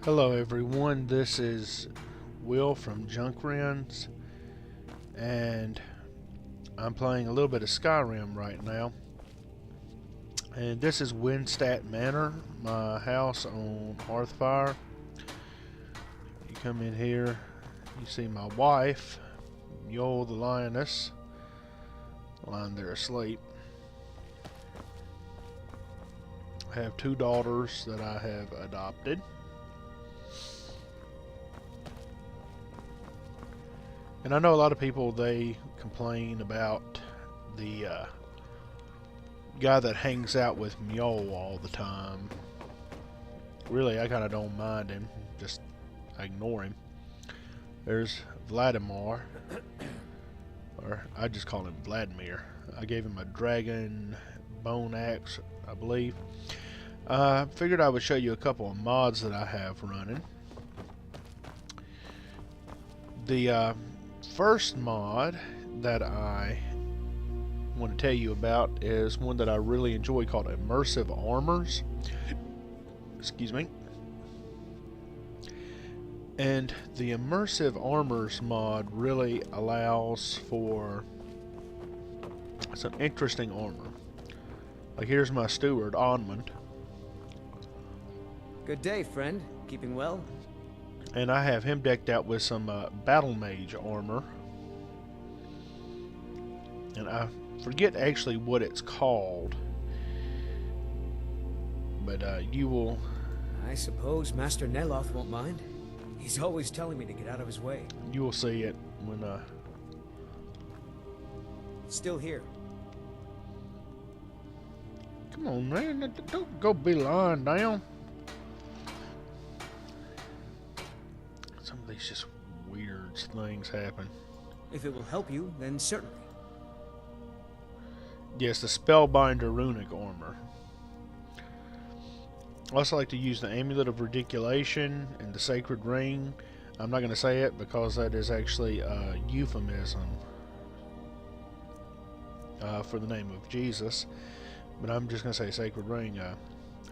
Hello everyone, this is Will from Junkrins, and I'm playing a little bit of Skyrim right now. And this is Windstat Manor, my house on Hearthfire. You come in here, you see my wife, Yol the Lioness, lying there asleep. I have two daughters that I have adopted. And I know a lot of people, they complain about the guy that hangs out with Mjol all the time. Really, I kind of don't mind him. Just ignore him. There's Vladimir. Or I just call him Vladimir. I gave him a dragon bone axe, I believe. Figured I would show you a couple of mods that I have running. The first mod that I want to tell you about is one that I really enjoy called Immersive Armors. Excuse me. And the Immersive Armors mod really allows for some interesting armor. Like here's my steward, Onmund. Good day, friend. Keeping well? And I have him decked out with some Battle Mage armor. And I forget actually what it's called. But you will... I suppose Master Neloth won't mind. He's always telling me to get out of his way. You will see it when... Still here. Come on, man. Don't go be lying down. Some of these just weird things happen. If it will help you, then certainly. Yes, the Spellbinder runic armor. I also like to use the Amulet of Ridiculation and the Sacred Ring. I'm not going to say it because that is actually a euphemism for the name of Jesus. But I'm just going to say Sacred Ring.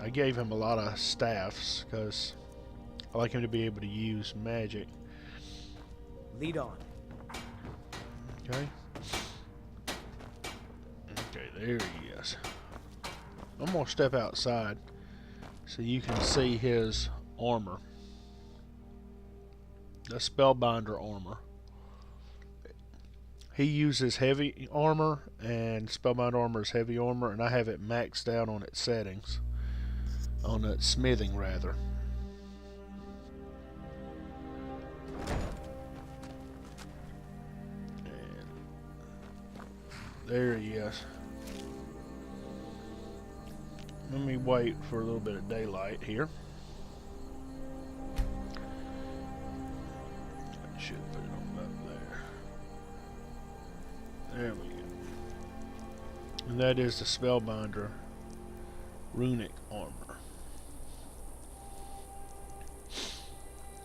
I gave him a lot of staffs because I like him to be able to use magic. Lead on. Okay. Okay, there he is. I'm going to step outside so you can see his armor. The Spellbinder armor. He uses heavy armor, and Spellbinder armor is heavy armor, and I have it maxed out on its settings. On its smithing, rather. And there he is. Let me wait for a little bit of daylight here. I should put it on up there. There we go. And that is the Spellbinder runic armor.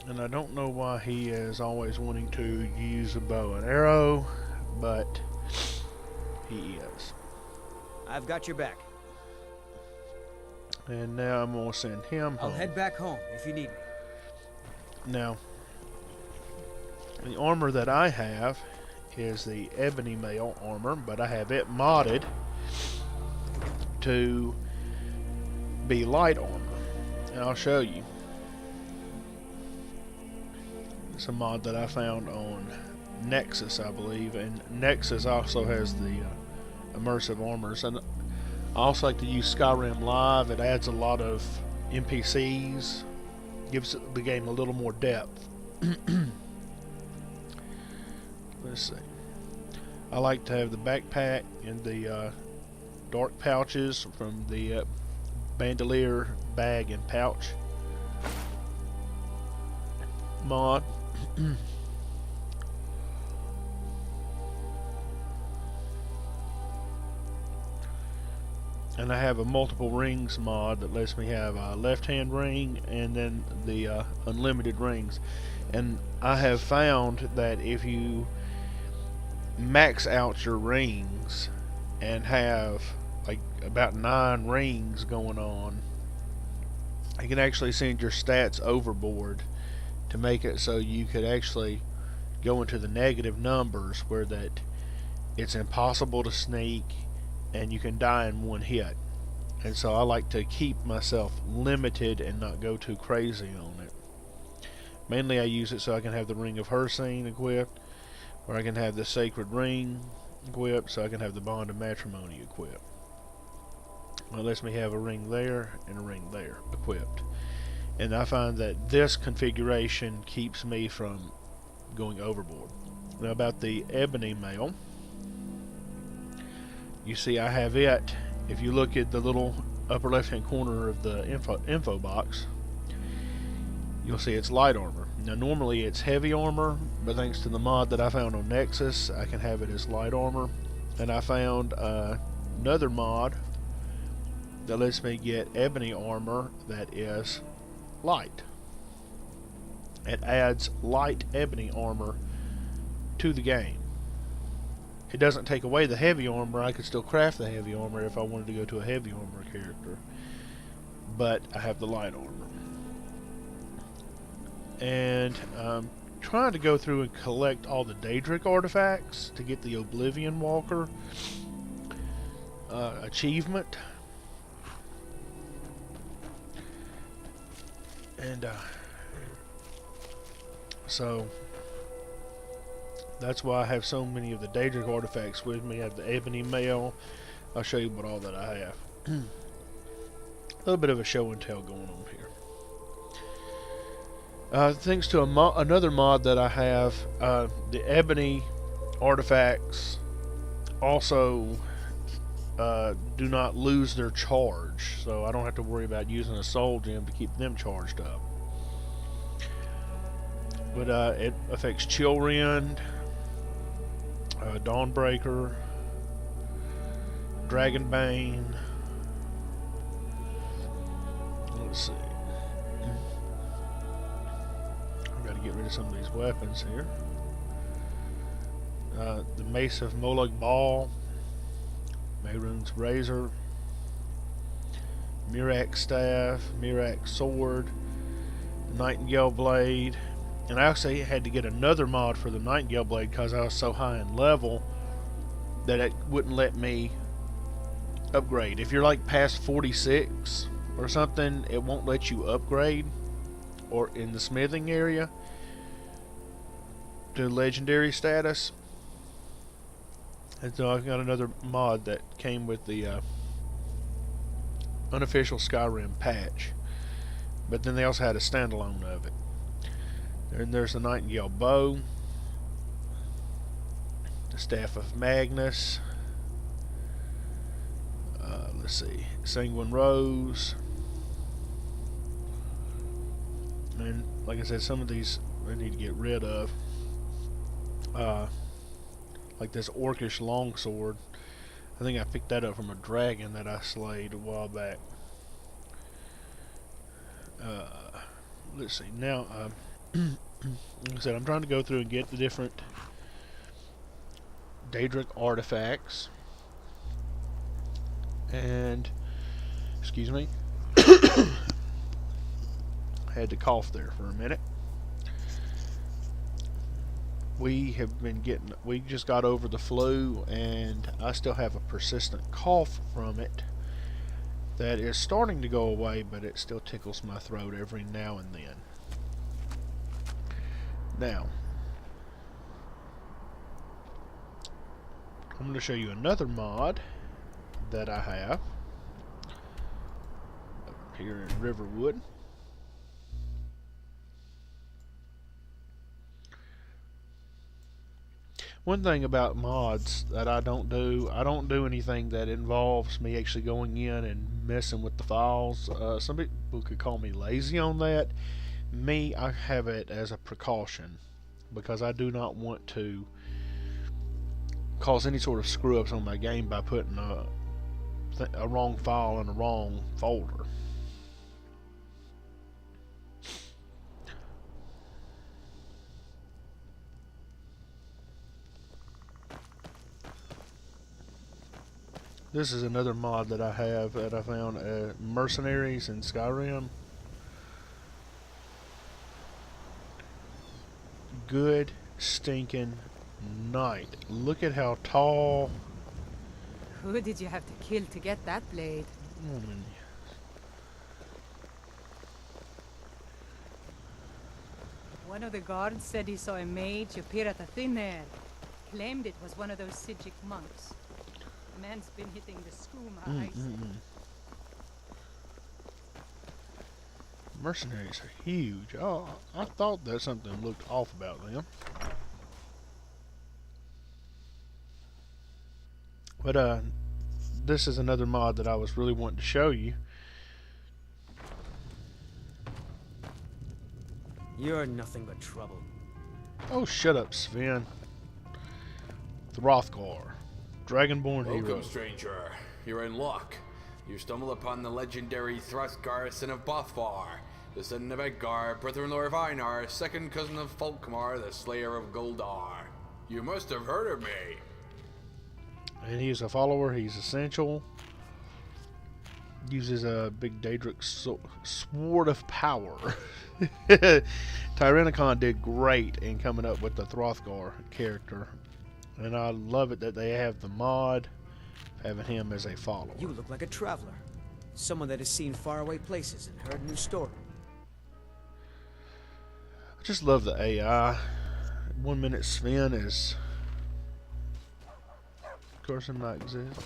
And I don't know why he is always wanting to use a bow and arrow, but he is. I've got your back. And now I'm going to send him home. I'll head back home if you need me. Now, the armor that I have is the Ebony Mail armor, but I have it modded to be light armor. And I'll show you. It's a mod that I found on Nexus, I believe, and Nexus also has the immersive armors. And I also like to use Skyrim Live. It adds a lot of NPCs, gives the game a little more depth. Let's see. I like to have the backpack and the dark pouches from the bandolier bag and pouch mod. And I have a multiple rings mod that lets me have a left hand ring and then the unlimited rings. And I have found that if you max out your rings and have like about 9 rings going on, you can actually send your stats overboard to make it so you could actually go into the negative numbers where that it's impossible to sneak and you can die in one hit. And so I like to keep myself limited and not go too crazy on it. Mainly I use it so I can have the Ring of Hersine equipped, or I can have the Sacred Ring equipped, so I can have the Bond of Matrimony equipped. Well, it lets me have a ring there and a ring there equipped. And I find that this configuration keeps me from going overboard. Now about the Ebony Mail, you see I have it. If you look at the little upper left hand corner of the info box, you'll see it's light armor. Now normally it's heavy armor, but thanks to the mod that I found on Nexus, I can have it as light armor. And I found another mod that lets me get ebony armor that is light. It adds light ebony armor to the game. It doesn't take away the heavy armor. I could still craft the heavy armor if I wanted to go to a heavy armor character, but I have the light armor. And I'm trying to go through and collect all the Daedric artifacts to get the Oblivion Walker achievement. And so that's why I have so many of the Daedric artifacts with me. I have the Ebony Mail. I'll show you what all that I have. A little bit of a show and tell going on here. Thanks to another mod that I have, the Ebony artifacts also do not lose their charge, so I don't have to worry about using a soul gem to keep them charged up. But it affects Chillrend, Dawnbreaker, Dragonbane. Let's see. I've got to get rid of some of these weapons here. The Mace of Molag Bal, Mehrunes Razor, Mirak Staff, Mirak Sword, Nightingale Blade. And I actually had to get another mod for the Nightingale Blade because I was so high in level that it wouldn't let me upgrade. If you're like past 46 or something, it won't let you upgrade, or in the smithing area, to legendary status. And so I've got another mod that came with the unofficial Skyrim patch, but then they also had a standalone of it. And there's the Nightingale Bow, the Staff of Magnus, let's see, Sanguine Rose, and like I said, some of these I need to get rid of, like this Orcish Longsword. I think I picked that up from a dragon that I slayed a while back. Let's see, now like I said, I'm trying to go through and get the different Daedric artifacts. And, excuse me, I had to cough there for a minute. We just got over the flu, and I still have a persistent cough from it that is starting to go away, but it still tickles my throat every now and then. Now, I'm going to show you another mod that I have up here in Riverwood. One thing about mods that I don't do anything that involves me actually going in and messing with the files. Some people could call me lazy on that. Me, I have it as a precaution because I do not want to cause any sort of screw ups on my game by putting a wrong file in a wrong folder. This is another mod that I have that I found, Mercenaries in Skyrim. good stinking night. Look at how tall. Who did you have to kill to get that blade? Woman. One of the guards said he saw a mage appear at the thin air. Claimed it was one of those Sijic monks. The man's been hitting the skooma ice. Mercenaries are huge. Oh, I thought that something looked off about them. But this is another mod that I was really wanting to show you. You're nothing but trouble. Oh, shut up, Sven. Throthgar, Dragonborn hero. Welcome, stranger. You're in luck. You stumble upon the legendary Throthgar, son of Bothvar, the son of Edgar, brother-in-law of Einar, second cousin of Folkmar, the slayer of Goldar. You must have heard of me. And he's a follower. He's essential. Uses a big Daedric sword of power. Tyrannicon did great in coming up with the Throthgar character. And I love it that they have the mod having him as a follower. You look like a traveler. Someone that has seen faraway places and heard new stories. I just love the AI. 1 minute Sven is... Of course, I'm not exist.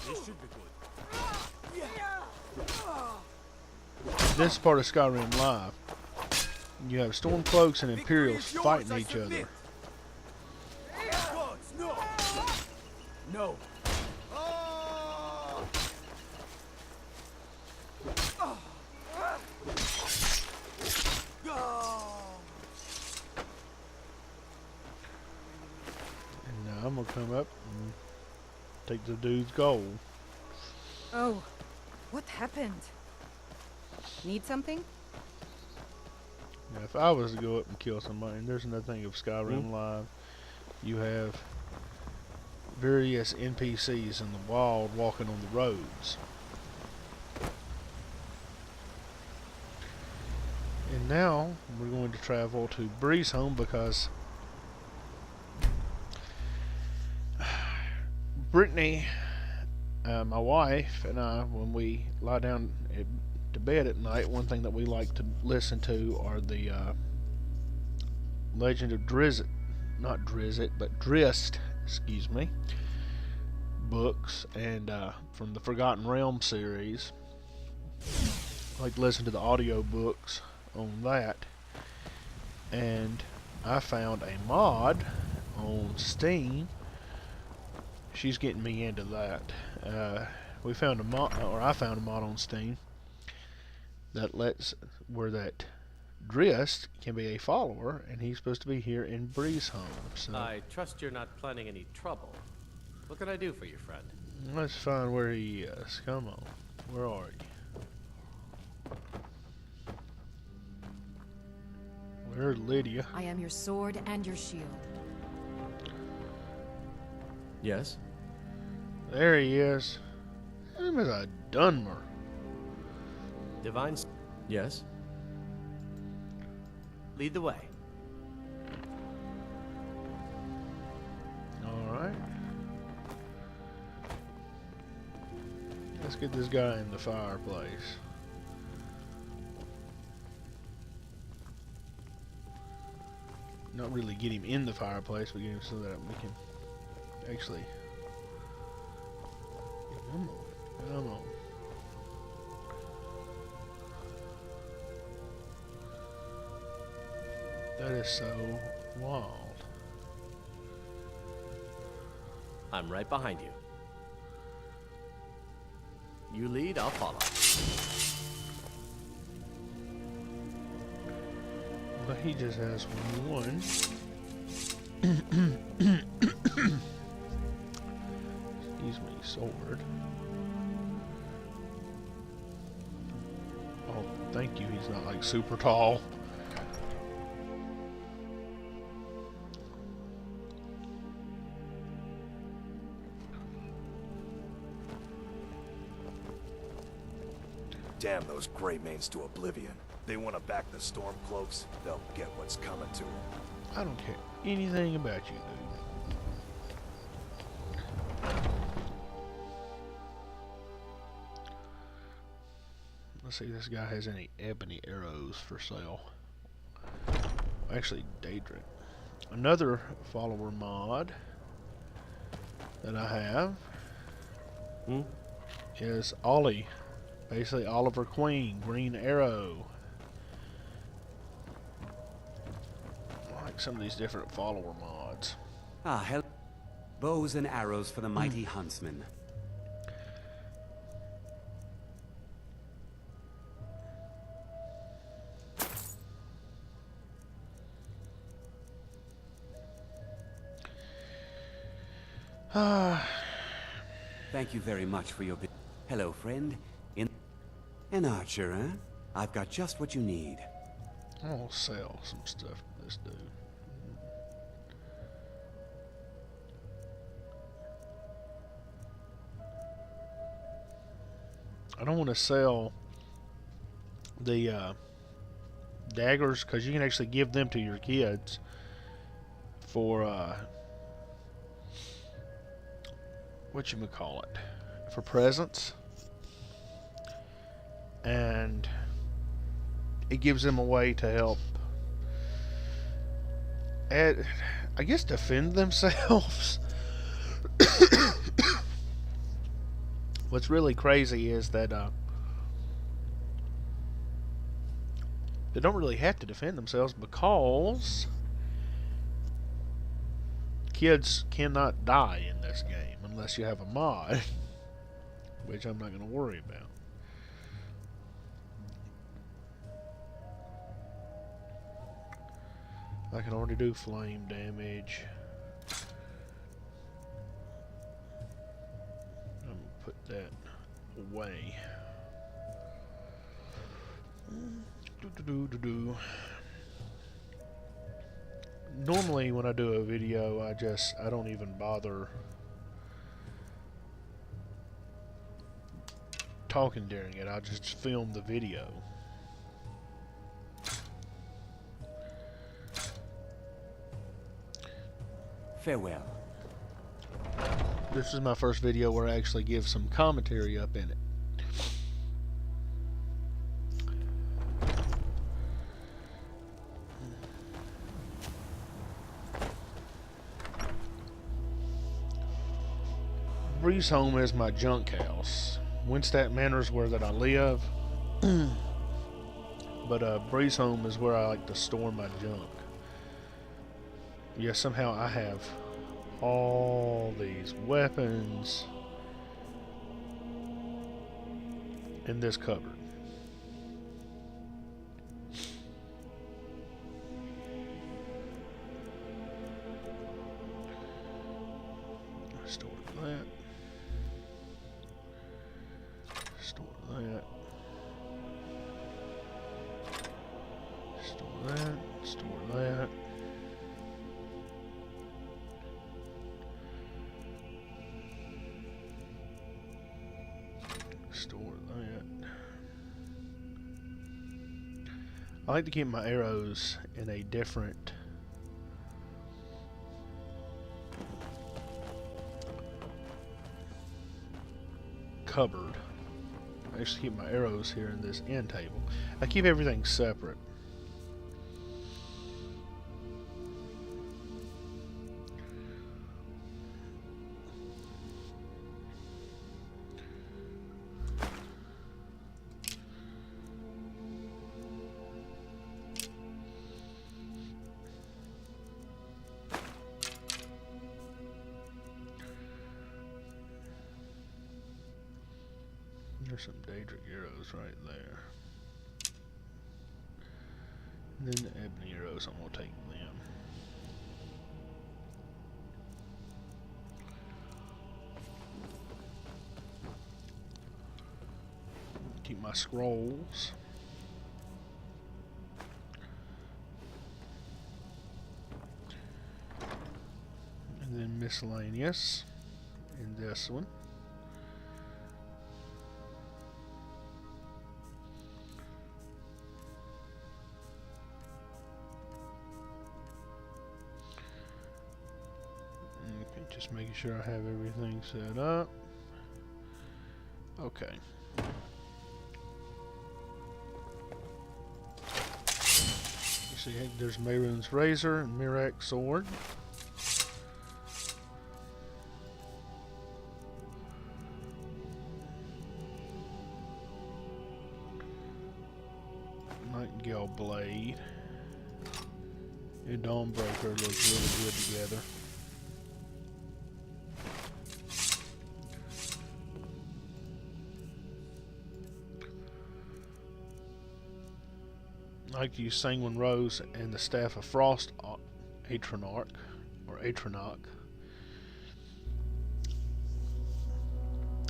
This should be good. This part of Skyrim Live, you have Stormcloaks and Imperials fighting each other. No. No. And now I'm gonna come up and take the dude's gold. Oh, what happened? Need something? Now, if I was to go up and kill somebody, and there's another thing of Skyrim Live, you have various NPCs in the wild walking on the roads. And now we're going to travel to Wuulfhelm because Brittany, my wife, and I, when we lie down to bed at night, one thing that we like to listen to are the Legend of Drizzt, not Drizzt, but Drizzt, excuse me, books, and from the Forgotten Realm series. I like to listen to the audio books on that, and I found a mod on Steam. She's getting me into that. We found a mod, or I found a mod on Steam that lets where that Drizzt can be a follower, and he's supposed to be here in Wuulfhelm. So I trust you're not planning any trouble. What can I do for your friend? let's find where he is. Come on, where are you? Where's Lydia? I am your sword and your shield. Yes? There he is. Him is a Dunmer. Divine, Yes? lead the way. Alright. Let's get this guy in the fireplace. Not really get him in the fireplace, but get him so that we can actually... Come on. Come on. That is so wild. I'm right behind you. You lead, I'll follow. But he just has one. Excuse me, sword. Oh, thank you, he's not like super tall. Damn those Greymanes to oblivion. They want to back the Stormcloaks, they'll get what's coming to them. I don't care anything about you, dude. Let's see if this guy has any ebony arrows for sale. Actually, Daedric. Another follower mod that I have is Ollie. Basically, Oliver Queen, green arrow. I like some of these different follower mods. Ah, hell. Bows and arrows for the mighty huntsman. Thank you very much for your... Hello, friend. An archer, huh? I've got just what you need. I'll sell some stuff to this dude. I don't want to sell the daggers because you can actually give them to your kids for whatchamacallit, for presents, and it gives them a way to help I guess defend themselves. What's really crazy is that they don't really have to defend themselves because kids cannot die in this game unless you have a mod, which I'm not going to worry about. I can already do flame damage. I'm going to put that away. Normally when I do a video, I don't even bother talking during it. I just film the video. Farewell. This is my first video where I actually give some commentary up in it. Breezeholm is my junk house. Winstadt Manor is where that I live. But Breezeholm is where I like to store my junk. Yeah, somehow I have all these weapons in this cupboard. Store that. Store that. Store that. Store that. Store that. I like to keep my arrows in a different cupboard. I actually keep my arrows here in this end table. I keep everything separate. There's some Daedric arrows right there. And then the ebony arrows, I'm going to take them. Keep my scrolls. And then miscellaneous in this one. making sure I have everything set up. Okay. You see, there's Mehrunes razor and Mirak's sword. Nightingale blade and Dawnbreaker look really good together. I like to use Sanguine Rose and the Staff of Frost Atronach, or Atronach,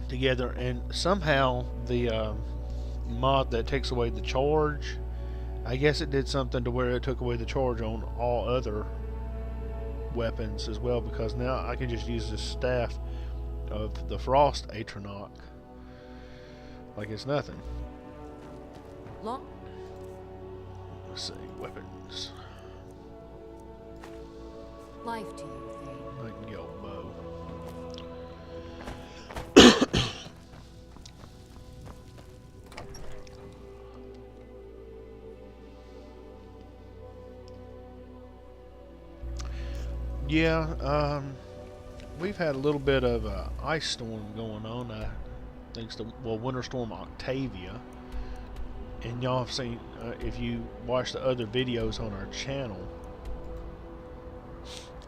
together, and somehow the mod that takes away the charge, I guess it did something to where it took away the charge on all other weapons as well, because now I can just use the Staff of the Frost Atronach like it's nothing. Let's see, weapons. Life to you, Thane. Nightingale bow. Yeah, we've had a little bit of a ice storm going on, thanks to, well, Winter Storm Octavia. And y'all have seen, if you watch the other videos on our channel,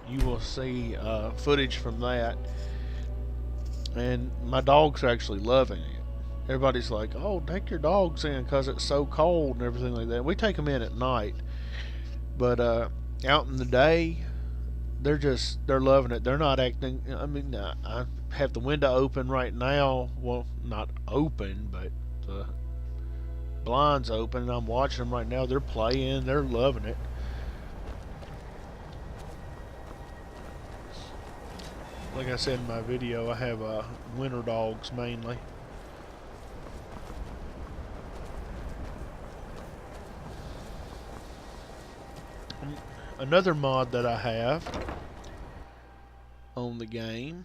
you will see footage from that. And my dogs are actually loving it. Everybody's like, oh, take your dogs in because it's so cold and everything like that. We take them in at night. But out in the day, they're loving it. They're not acting, I mean, I have the window open right now. Well, not open, but the blinds open, and I'm watching them right now. They're playing, they're loving it. Like I said in my video, I have winter dogs mainly. Another mod that I have on the game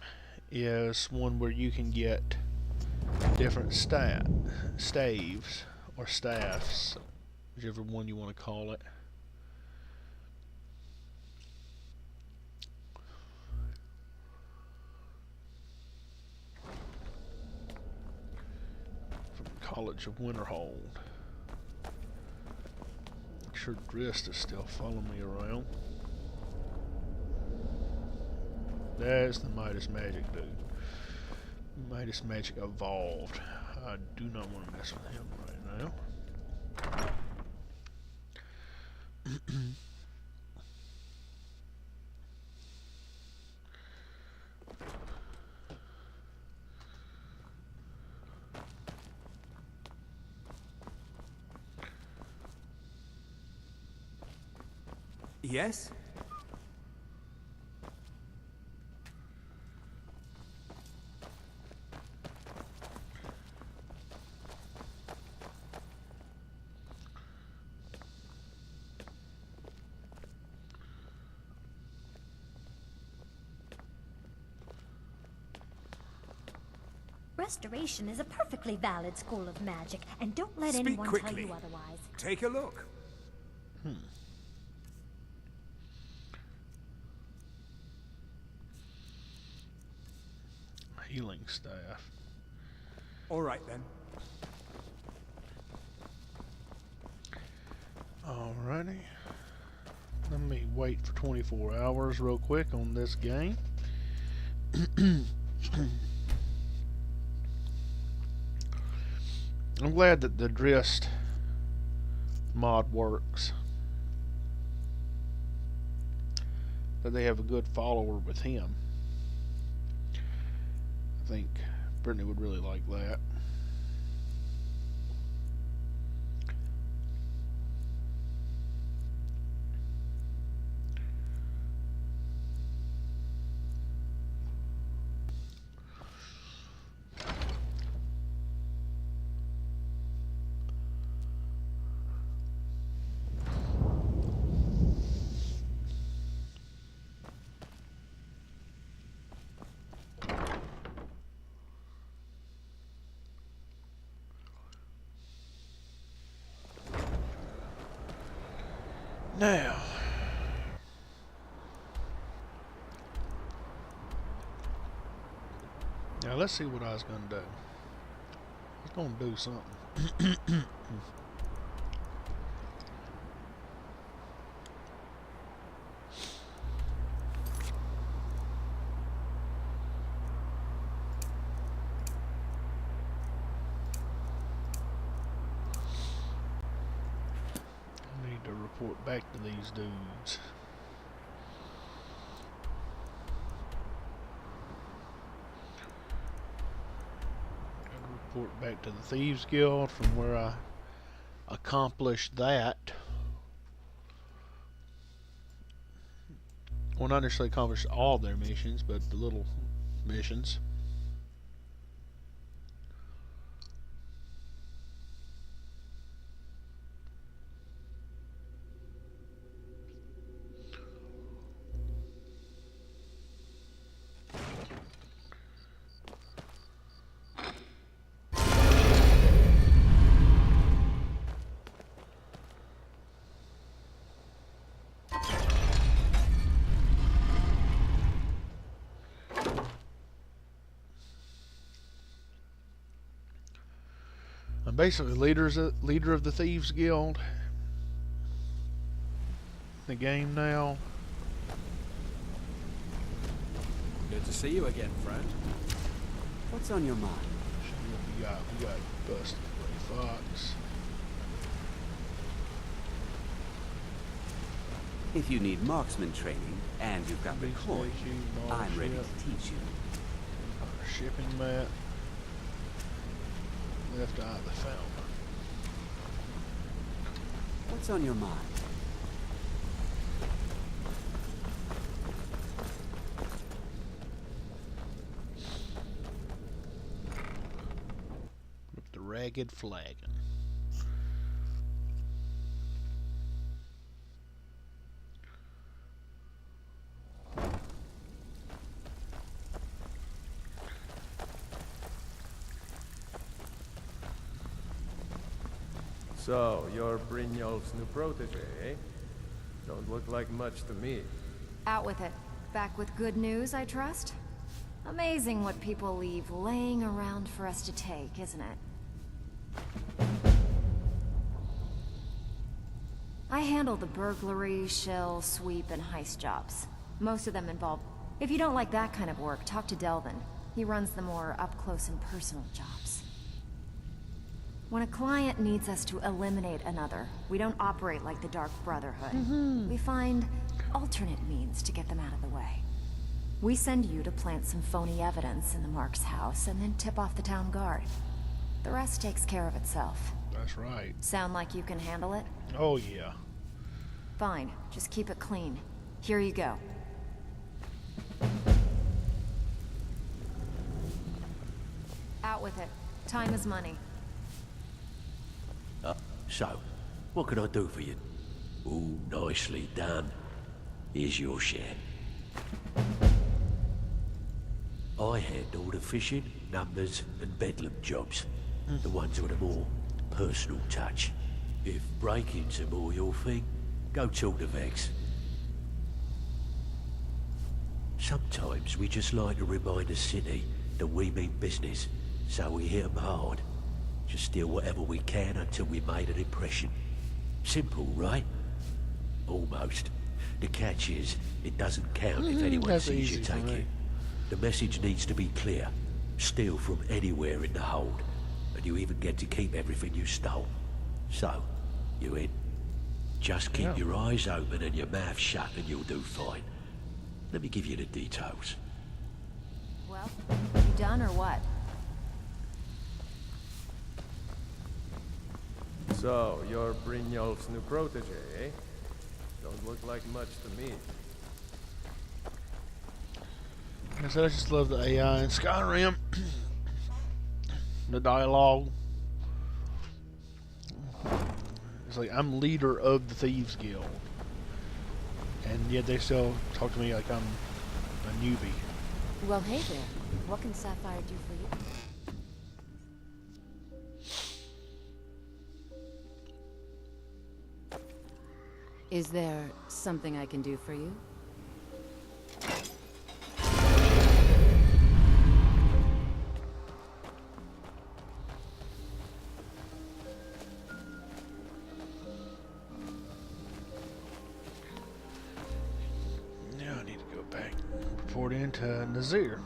is one where you can get different staves or staffs, whichever one you want to call it. From College of Winterhold. Make sure Drist is still following me around. There's the Midas Magic dude. Midas Magic evolved. I do not want to mess with him right now. Yes? Restoration is a perfectly valid school of magic, and don't let Speak anyone quickly. tell you otherwise. Take a look. Healing staff. All right then. Alrighty. Let me wait for 24 hours real quick on this game. I'm glad that the Drist mod works. That they have a good follower with him. I think Brittany would really like that. Now, let's see what I was gonna do. I was gonna do something. I need to report back to these dudes. Report back to the Thieves Guild from where I accomplished that. Well, not necessarily accomplished all their missions, but the little missions. I'm basically leader of the Thieves Guild. The game now. Good to see you again, friend. What's on your mind? We got busted Gray Fox. If you need marksman training and you've got the coin, I'm ready to teach you. Our shipping mat. Left eye of the fountain. What's on your mind? With the ragged flagon. So, you're Brynjolf's new protege, eh? Don't look like much to me. Out with it. Back with good news, I trust? Amazing what people leave laying around for us to take, isn't it? I handle the burglary, shell, sweep, and heist jobs. Most of them involve... If you don't like that kind of work, talk to Delvin. He runs the more up-close and personal jobs. When a client needs us to eliminate another, we don't operate like the Dark Brotherhood. We find alternate means to get them out of the way. We send you to plant some phony evidence in the Mark's house and then tip off the town guard. The rest takes care of itself. That's right. Sound like you can handle it? Oh yeah. Fine, just keep it clean. Here you go. Out with it. Time is money. So, what can I do for you? Ooh, nicely done. Here's your share. I handle the fishing, numbers, and bedlam jobs. The ones with a more personal touch. If breaking's a more your thing, go talk to Vex. Sometimes we just like to remind the city that we mean business, so we hit 'em hard. Just steal whatever we can until we made an impression. Simple, right? Almost. The catch is, it doesn't count if anyone That's sees you easy for take me. it. The message needs to be clear. Steal from anywhere in the hold, and you even get to keep everything you stole. So, you in? Just keep your eyes open and your mouth shut and you'll do fine. Let me give you the details. Well, you done or what? So, you're Brynjolf's new protege, eh? Don't look like much to me. I said I just love the AI in Skyrim. The dialogue. It's like I'm leader of the Thieves Guild, and yet they still talk to me like I'm a newbie. Well, hey there. What can Sapphire do for you? Is there something I can do for you? Now I need to go back. Report into Nazir.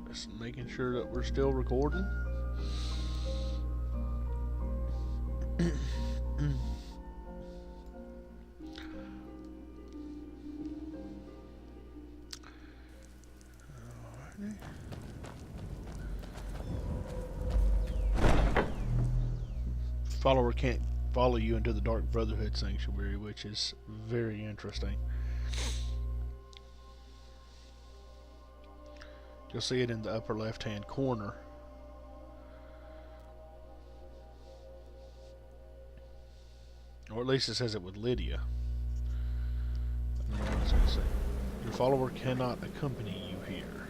Just making sure that we're still recording. Follower can't follow you into the Dark Brotherhood Sanctuary, which is very interesting. You'll see it in the upper left-hand corner. Or at least it says it with Lydia. I don't know what it's gonna say. Your follower cannot accompany you here.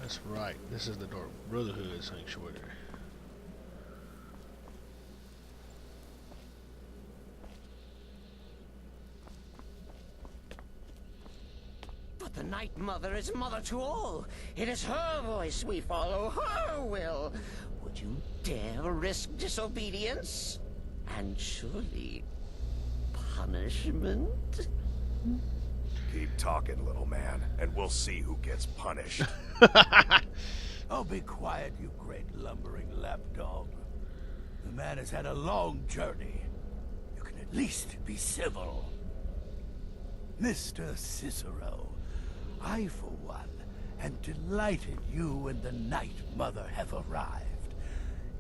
That's right. This is the Dark Brotherhood Sanctuary. But the Night Mother is mother to all. It is her voice we follow, her will. Would you dare risk disobedience? And surely punishment? Keep talking, little man, and we'll see who gets punished. Oh, be quiet, you great lumbering lapdog. The man has had a long journey. You can at least be civil. Mr. Cicero, I, for one, am delighted you and the Night Mother have arrived.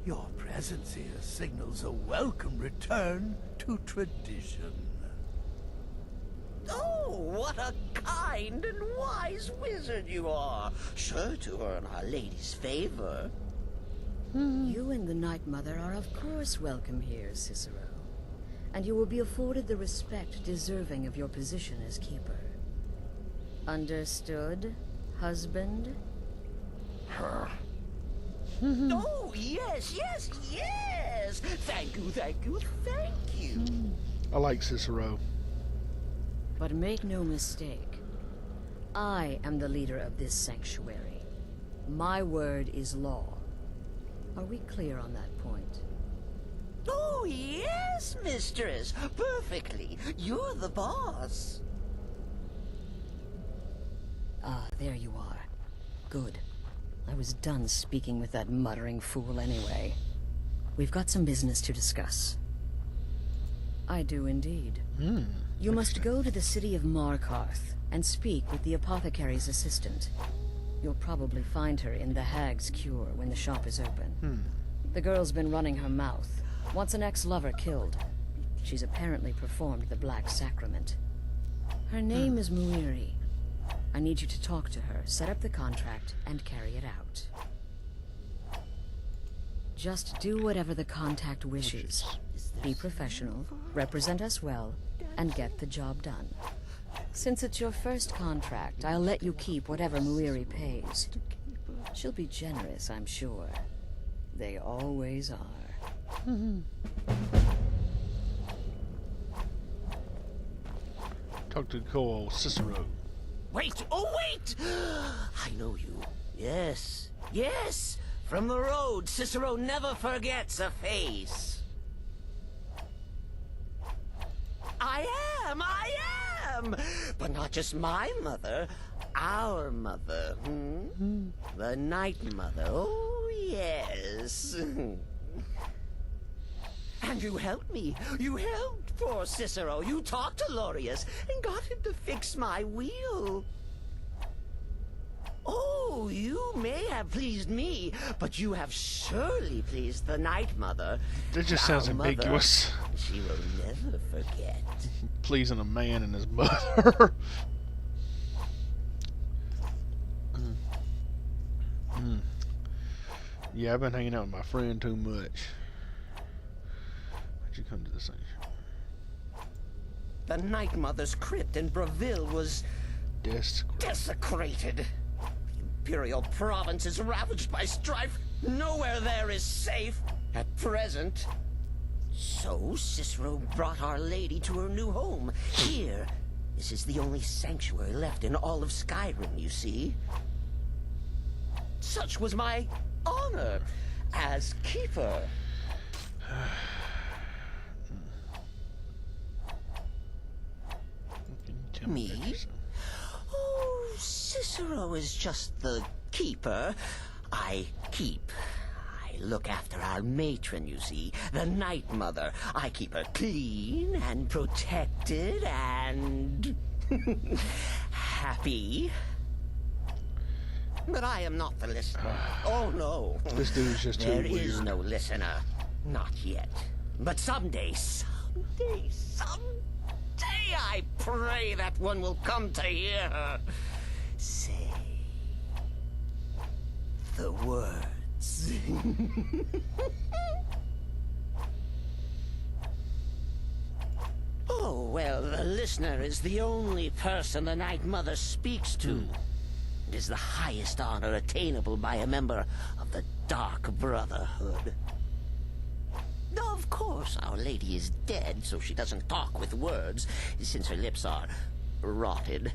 Your presence here signals a welcome return to tradition. Oh, what a kind and wise wizard you are. Sure to earn Our Lady's favor. You and the Night Mother are of course welcome here, Cicero. And you will be afforded the respect deserving of your position as keeper. Understood, husband? Oh, yes, yes, yes! Thank you, thank you, thank you. I like Cicero. But make no mistake, I am the leader of this sanctuary. My word is law. Are we clear on that point? Oh, yes, mistress. Perfectly. You're the boss. Ah, there you are. Good. I was done speaking with that muttering fool anyway. We've got some business to discuss. I do indeed. You must go to the city of Markarth and speak with the apothecary's assistant. You'll probably find her in the Hag's Cure when the shop is open. The girl's been running her mouth. Wants an ex-lover killed. She's apparently performed the Black Sacrament. Her name is Muiri. I need you to talk to her, set up the contract, and carry it out. Just do whatever the contact wishes. Be professional, represent us well, and get the job done. Since it's your first contract, I'll let you keep whatever Muiri pays. She'll be generous, I'm sure. They always are. Talk to Cole Cicero. Wait, oh wait! I know you. Yes, yes! From the road, Cicero never forgets a face. I am! But not just my mother, our mother, The Night Mother, oh yes. And you helped me. You helped poor Cicero. You talked to Lorius and got him to fix my wheel. Oh, you may have pleased me, but you have surely pleased the Night Mother. That just sounds ambiguous. She will never forget. Pleasing a man and his mother. Yeah, I've been hanging out with my friend too much. Why'd you come to the sanctuary? The Night Mother's crypt in Breville was desecrated. The Imperial province is ravaged by strife. Nowhere there is safe at present. So Cicero brought Our Lady to her new home. Here, this is the only sanctuary left in all of Skyrim, you see. Such was my honor as keeper. Me? Oh, Cicero is just the keeper. I keep. I look after our matron, you see, the Night Mother. I keep her clean and protected and happy. But I am not the listener. Oh, no. This dude's just too weird. There is no listener. Not yet. But someday, I pray that one will come to hear her say the words. Oh, well, the listener is the only person the Night Mother speaks to. It is the highest honor attainable by a member of the Dark Brotherhood. Of course, Our Lady is dead, so she doesn't talk with words, since her lips are rotted.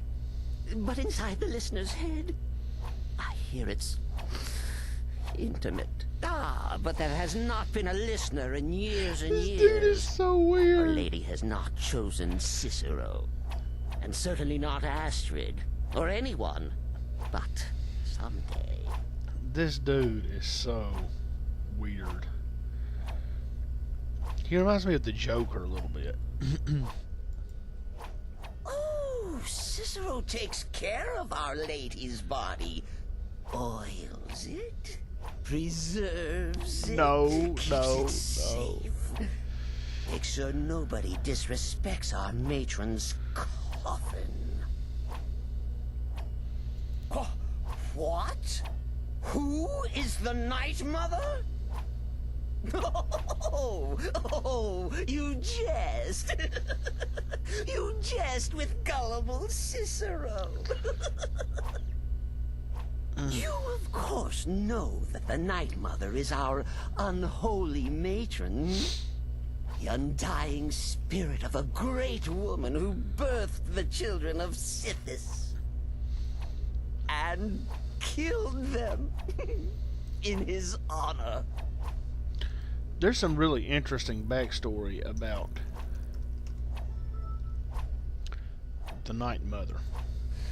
But inside the listener's head, I hear it's intimate. But there has not been a listener in years and years. This dude is so weird. Our Lady has not chosen Cicero, and certainly not Astrid, or anyone. But someday... This dude is so weird. He reminds me of the Joker a little bit. Oh, Cicero takes care of Our Lady's body. Oils it, preserves it, keeps it safe. Makes sure nobody disrespects our matron's coffin. What? Who is the Night Mother? Oh, you jest. You jest with gullible Cicero. You, of course, know that the Night Mother is our unholy matron. The undying spirit of a great woman who birthed the children of Sithis. And killed them in his honor. There's some really interesting backstory about the Night Mother.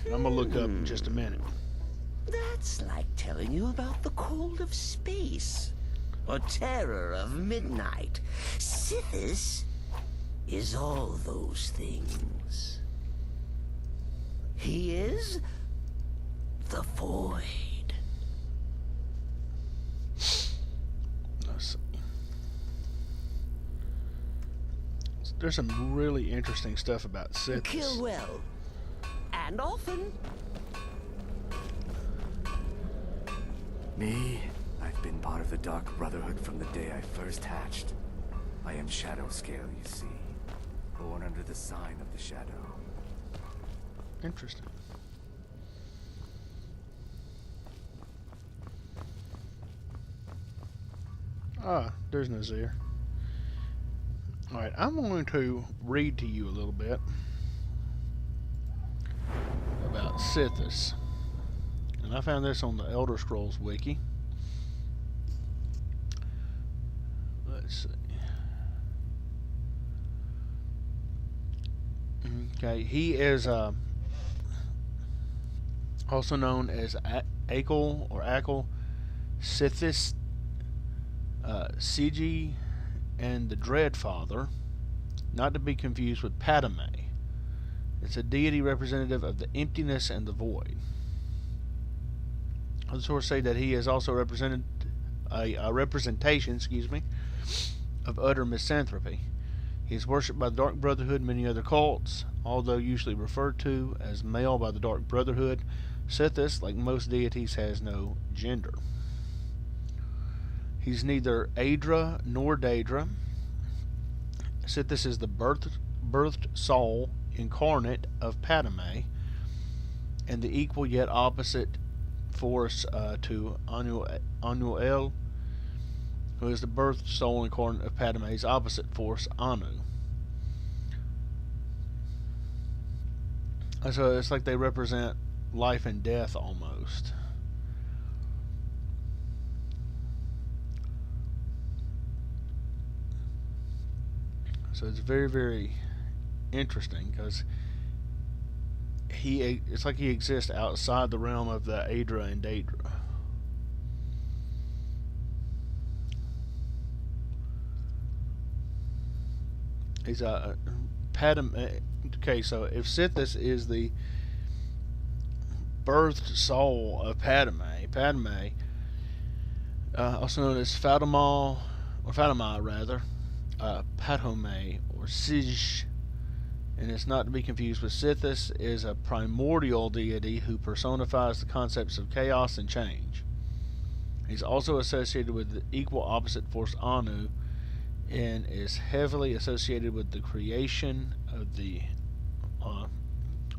I'm gonna look up in just a minute. That's like telling you about the cold of space, or terror of midnight. Sithis is all those things. He is the void. Let's see. There's some really interesting stuff about Sithis. Kill well, and often. Me? I've been part of the Dark Brotherhood from the day I first hatched. I am Shadow Scale, you see. Born under the sign of the Shadow. Interesting. There's Nazir. Alright, I'm going to read to you a little bit about Sithis. And I found this on the Elder Scrolls Wiki. Let's see. Okay, he is also known as Akel or Akel, Sithis, Sigi, and the Dreadfather, not to be confused with Padme. It's a deity representative of the emptiness and the void. Other sources say that he is also represented a representation, of utter misanthropy. He is worshipped by the Dark Brotherhood and many other cults, although usually referred to as male by the Dark Brotherhood. Sithis, like most deities, has no gender. He's neither Aedra nor Daedra. Sithis is the birthed soul incarnate of Padme, and the equal yet opposite force to Anuel, who is the birthed soul incarnate of Padme's opposite force, Anu. And so it's like they represent life and death almost. So it's very, very interesting because it's like he exists outside the realm of the Aedra and Daedra. He's a Padme. Okay, so if Sithis is the birthed soul of Padme, also known as Fatima, or Fatima rather, Padme or Sij, and it's not to be confused with Sithis, is a primordial deity who personifies the concepts of chaos and change. He's also associated with the equal opposite force Anu, and is heavily associated with the creation of the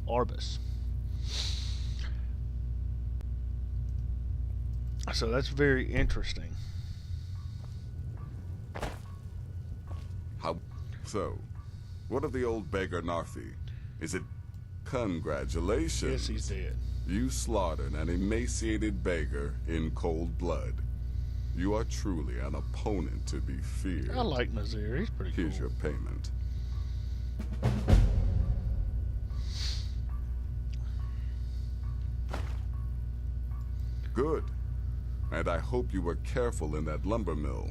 Arbus. So that's very interesting. How so? What of the old beggar Narfi? Is it... Congratulations. Yes, he's dead. You slaughtered an emaciated beggar in cold blood. You are truly an opponent to be feared. I like Nazir. He's pretty cool. Here's your payment. Good. And I hope you were careful in that lumber mill.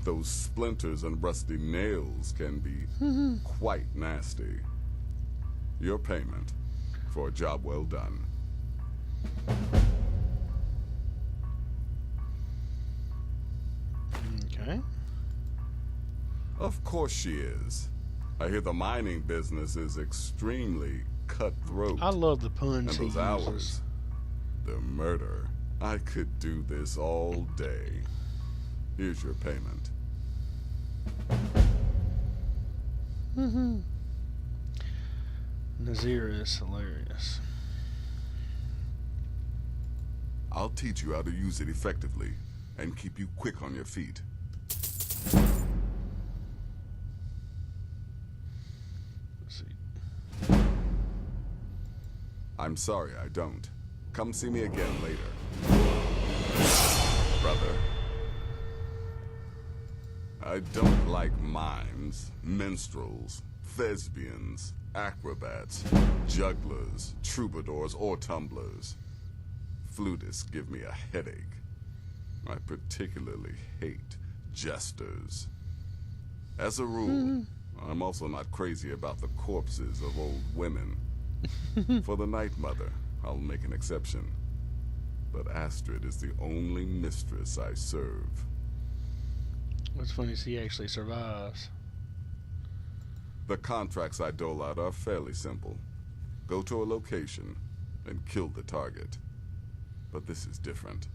Those splinters and rusty nails can be quite nasty. Your payment for a job well done. Okay. Of course she is. I hear the mining business is extremely cutthroat. I love the puns and he those hours. uses. The murder. I could do this all day. Here's your payment. Nazir is hilarious. I'll teach you how to use it effectively and keep you quick on your feet. Let's see. I'm sorry, I don't. Come see me again later. Brother. I don't like mimes, minstrels, thespians, acrobats, jugglers, troubadours, or tumblers. Flutists give me a headache. I particularly hate jesters. As a rule, I'm also not crazy about the corpses of old women. For the Night Mother, I'll make an exception. But Astrid is the only mistress I serve. What's funny is he actually survives. The contracts I dole out are fairly simple. Go to a location and kill the target. But this is different.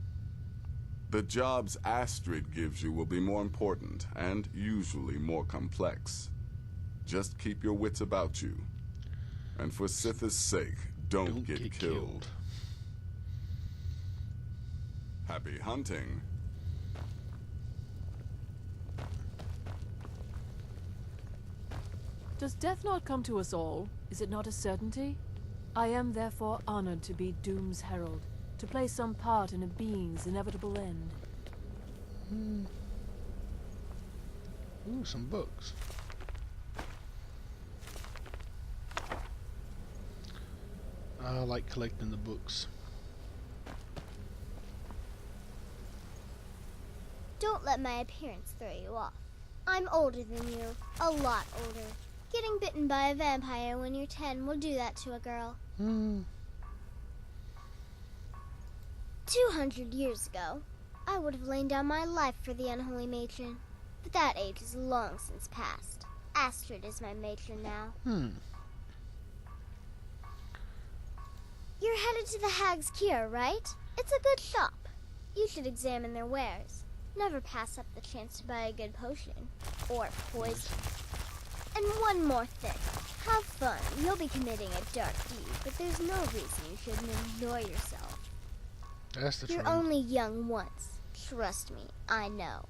The jobs Astrid gives you will be more important and usually more complex. Just keep your wits about you. And for Sithis' sake, don't get killed. Happy hunting. Does death not come to us all? Is it not a certainty? I am therefore honored to be Doom's herald, to play some part in a being's inevitable end. Ooh, some books. I like collecting the books. Don't let my appearance throw you off. I'm older than you, a lot older. Getting bitten by a vampire when you're 10 will do that to a girl. 200 years ago, I would have lain down my life for the unholy matron. But that age is long since past. Astrid is my matron now. You're headed to the Hag's Cure, right? It's a good shop. You should examine their wares. Never pass up the chance to buy a good potion. Or poison. And one more thing. Have fun. You'll be committing a dark deed, but there's no reason you shouldn't enjoy yourself. That's the You're truth. only young once. Trust me, I know.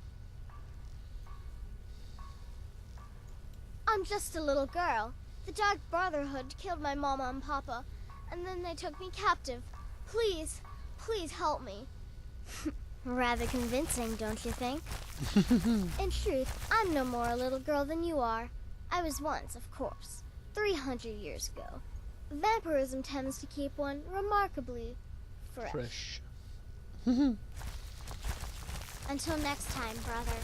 I'm just a little girl. The Dark Brotherhood killed my mama and papa, and then they took me captive. Please, please help me. Rather convincing, don't you think? In truth, I'm no more a little girl than you are. I was once, of course, 300 years ago. Vampirism tends to keep one remarkably fresh. Until next time, brother.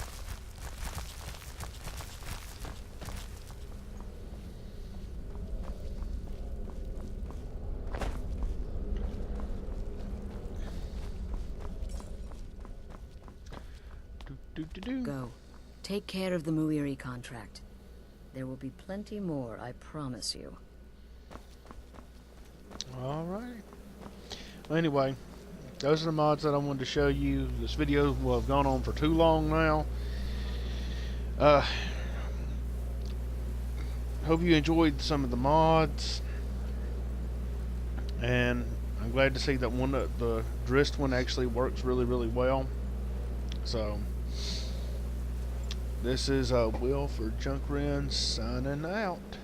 Go. Take care of the Muiri contract. There will be plenty more, I promise you. Alright. Well, anyway, those are the mods that I wanted to show you. This video will have gone on for too long now. Hope you enjoyed some of the mods. And I'm glad to see that the Drist one actually works really, really well. So, this is Will for Junkrin signing out.